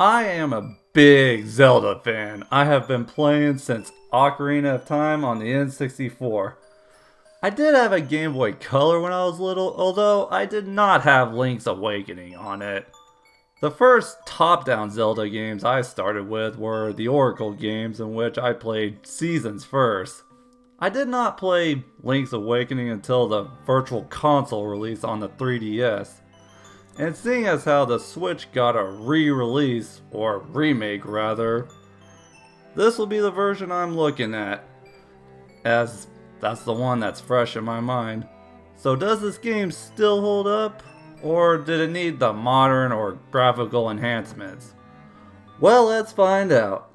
I am a big Zelda fan. I have been playing since Ocarina of Time on the N64. I did have a Game Boy Color when I was little, although I did not have Link's Awakening on it. The first top-down Zelda games I started with were the Oracle games, in which I played Seasons first. I did not play Link's Awakening until the Virtual Console release on the 3DS. And seeing as how the Switch got a re-release, or remake rather, this will be the version I'm looking at, as that's the one that's fresh in my mind. So does this game still hold up, or did it need the modern or graphical enhancements? Well, let's find out.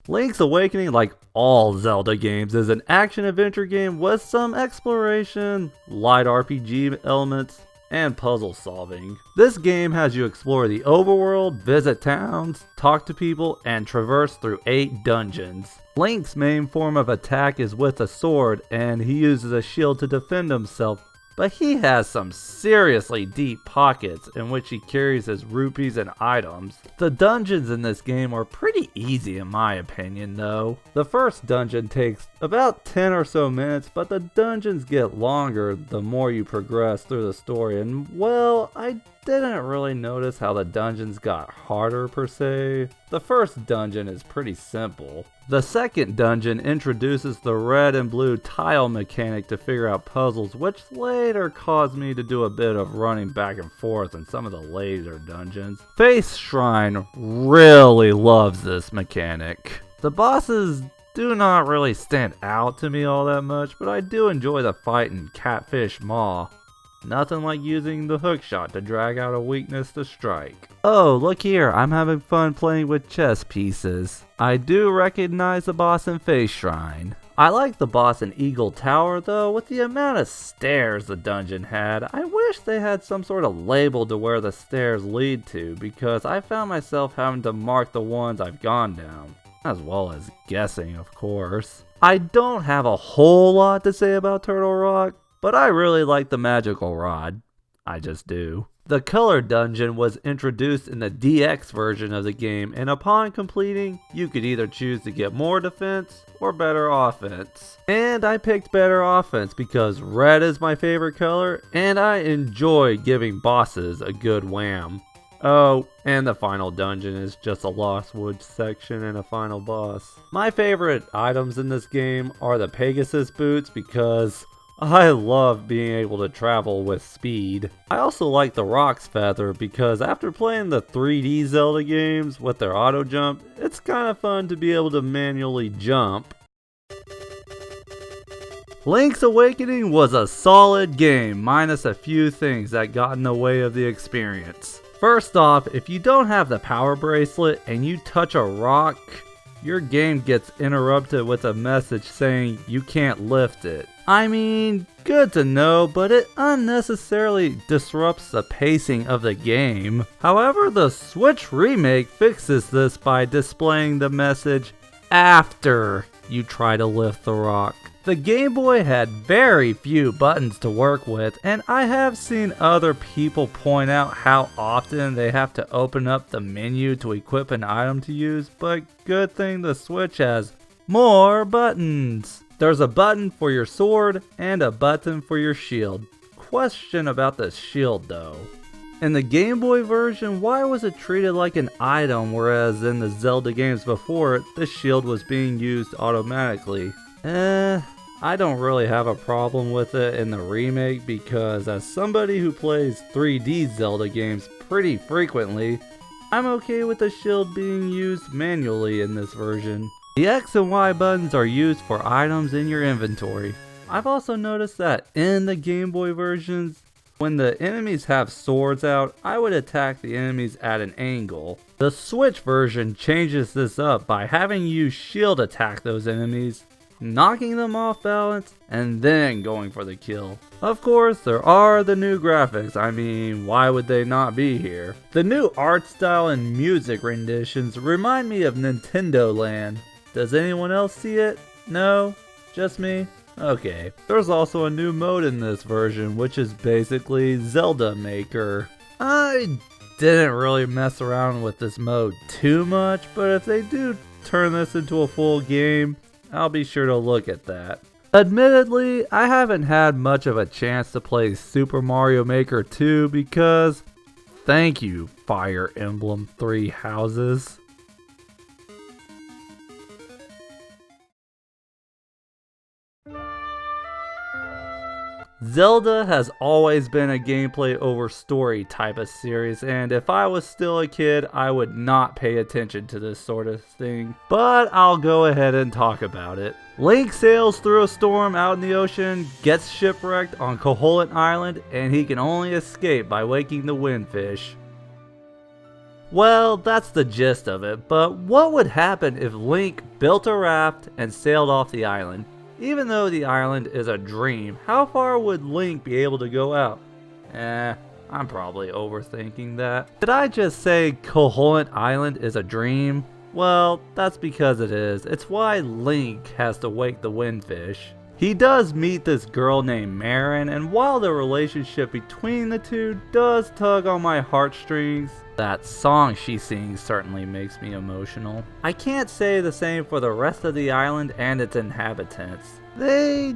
Link's Awakening, like all Zelda games, is an action-adventure game with some exploration, light RPG elements, and puzzle solving. This game has you explore the overworld, visit towns, talk to people, and traverse through 8 dungeons. Link's main form of attack is with a sword, and he uses a shield to defend himself, but he has some seriously deep pockets in which he carries his rupees and items. The dungeons in this game are pretty easy in my opinion though. The first dungeon takes about 10 or so minutes, but the dungeons get longer the more you progress through the story, and well, I didn't really notice how the dungeons got harder per se. The first dungeon is pretty simple. The second dungeon introduces the red and blue tile mechanic to figure out puzzles, which later caused me to do a bit of running back and forth in some of the later dungeons. Face Shrine really loves this mechanic. The bosses do not really stand out to me all that much, but I do enjoy the fight in Catfish Maw. Nothing like using the hookshot to drag out a weakness to strike. Oh, look here, I'm having fun playing with chess pieces. I do recognize the boss in Face Shrine. I like the boss in Eagle Tower though. With the amount of stairs the dungeon had, I wish they had some sort of label to where the stairs lead to, because I found myself having to mark the ones I've gone down, as well as guessing of course. I don't have a whole lot to say about Turtle Rock, but I really like the magical rod. I just do. The color dungeon was introduced in the DX version of the game, and upon completing, you could either choose to get more defense or better offense. And I picked better offense because red is my favorite color, and I enjoy giving bosses a good wham. Oh, and the final dungeon is just a Lost Woods section and a final boss. My favorite items in this game are the Pegasus boots because I love being able to travel with speed. I also like the Rock's Feather because after playing the 3D Zelda games with their auto jump, it's kind of fun to be able to manually jump. Link's Awakening was a solid game, minus a few things that got in the way of the experience. First off, if you don't have the power bracelet and you touch a rock, your game gets interrupted with a message saying you can't lift it. I mean, good to know, but it unnecessarily disrupts the pacing of the game. However, the Switch remake fixes this by displaying the message after you try to lift the rock. The Game Boy had very few buttons to work with, and I have seen other people point out how often they have to open up the menu to equip an item to use, but good thing the Switch has more buttons. There's a button for your sword and a button for your shield. Question about the shield though. In the Game Boy version, why was it treated like an item, whereas in the Zelda games before it, the shield was being used automatically? I don't really have a problem with it in the remake because as somebody who plays 3D Zelda games pretty frequently, I'm okay with the shield being used manually in this version. The X and Y buttons are used for items in your inventory. I've also noticed that in the Game Boy versions, when the enemies have swords out, I would attack the enemies at an angle. The Switch version changes this up by having you shield attack those enemies, knocking them off balance, and then going for the kill. Of course, there are the new graphics. I mean, why would they not be here? The new art style and music renditions remind me of Nintendo Land. Does anyone else see it? No? Just me? Okay. There's also a new mode in this version, which is basically Zelda Maker. I didn't really mess around with this mode too much, but if they do turn this into a full game, I'll be sure to look at that. Admittedly, I haven't had much of a chance to play Super Mario Maker 2 because, thank you, Fire Emblem Three Houses. Zelda has always been a gameplay over story type of series, and if I was still a kid, I would not pay attention to this sort of thing. But I'll go ahead and talk about it. Link sails through a storm out in the ocean, gets shipwrecked on Comet Island, and he can only escape by waking the windfish. Well, that's the gist of it, but what would happen if Link built a raft and sailed off the island? Even though the island is a dream, how far would Link be able to go out? I'm probably overthinking that. Did I just say Comet Island is a dream? Well, that's because it is. It's why Link has to wake the windfish. He does meet this girl named Marin, and while the relationship between the two does tug on my heartstrings, that song she sings certainly makes me emotional. I can't say the same for the rest of the island and its inhabitants. They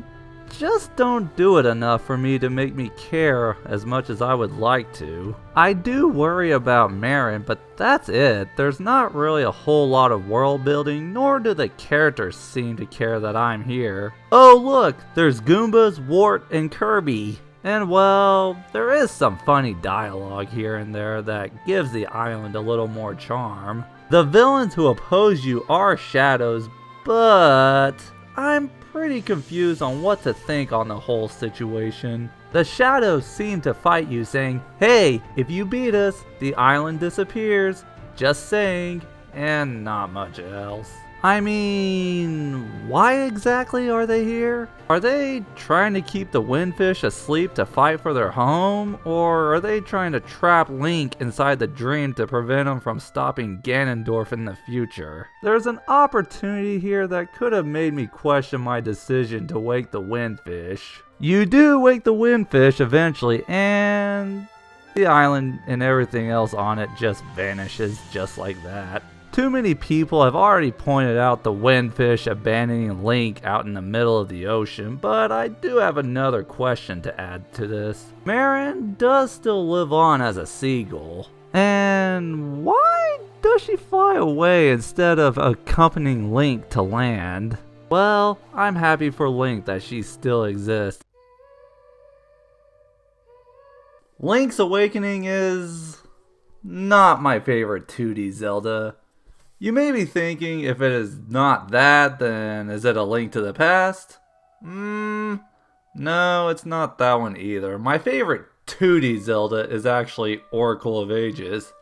just don't do it enough for me to make me care as much as I would like to. I do worry about Marin, but that's it. There's not really a whole lot of world building, nor do the characters seem to care that I'm here. Oh look, there's Goombas, Wart, and Kirby. And well, there is some funny dialogue here and there that gives the island a little more charm. The villains who oppose you are shadows, but I'm pretty confused on what to think on the whole situation. The shadows seem to fight you saying, hey, if you beat us, the island disappears. Just saying, and not much else. I mean, why exactly are they here? Are they trying to keep the windfish asleep to fight for their home? Or are they trying to trap Link inside the dream to prevent him from stopping Ganondorf in the future? There's an opportunity here that could have made me question my decision to wake the windfish. You do wake the windfish eventually, and the island and everything else on it just vanishes just like that. Too many people have already pointed out the windfish abandoning Link out in the middle of the ocean, but I do have another question to add to this. Marin does still live on as a seagull, and why does she fly away instead of accompanying Link to land? Well, I'm happy for Link that she still exists. Link's Awakening is not my favorite 2D Zelda. You may be thinking, if it is not that, then is it A Link to the Past? No, it's not that one either. My favorite 2D Zelda is actually Oracle of Ages.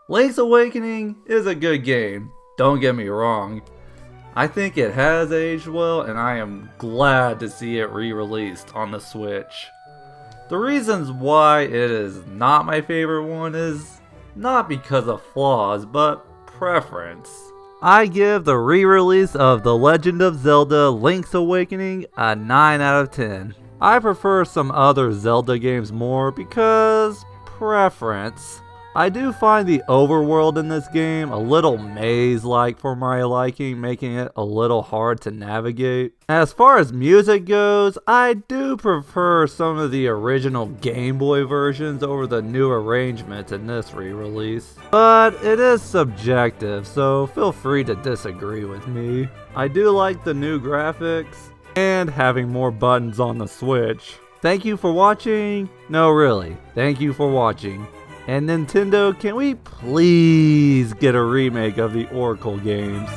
Link's Awakening is a good game, don't get me wrong. I think it has aged well, and I am glad to see it re-released on the Switch. The reasons why it is not my favorite one is not because of flaws, but preference. I give the re-release of The Legend of Zelda Link's Awakening a 9 out of 10. I prefer some other Zelda games more because preference. I do find the overworld in this game a little maze-like for my liking, making it a little hard to navigate. As far as music goes, I do prefer some of the original Game Boy versions over the new arrangements in this re-release. But it is subjective, so feel free to disagree with me. I do like the new graphics and having more buttons on the Switch. Thank you for watching. No, really, thank you for watching. And Nintendo, can we please get a remake of the Oracle games?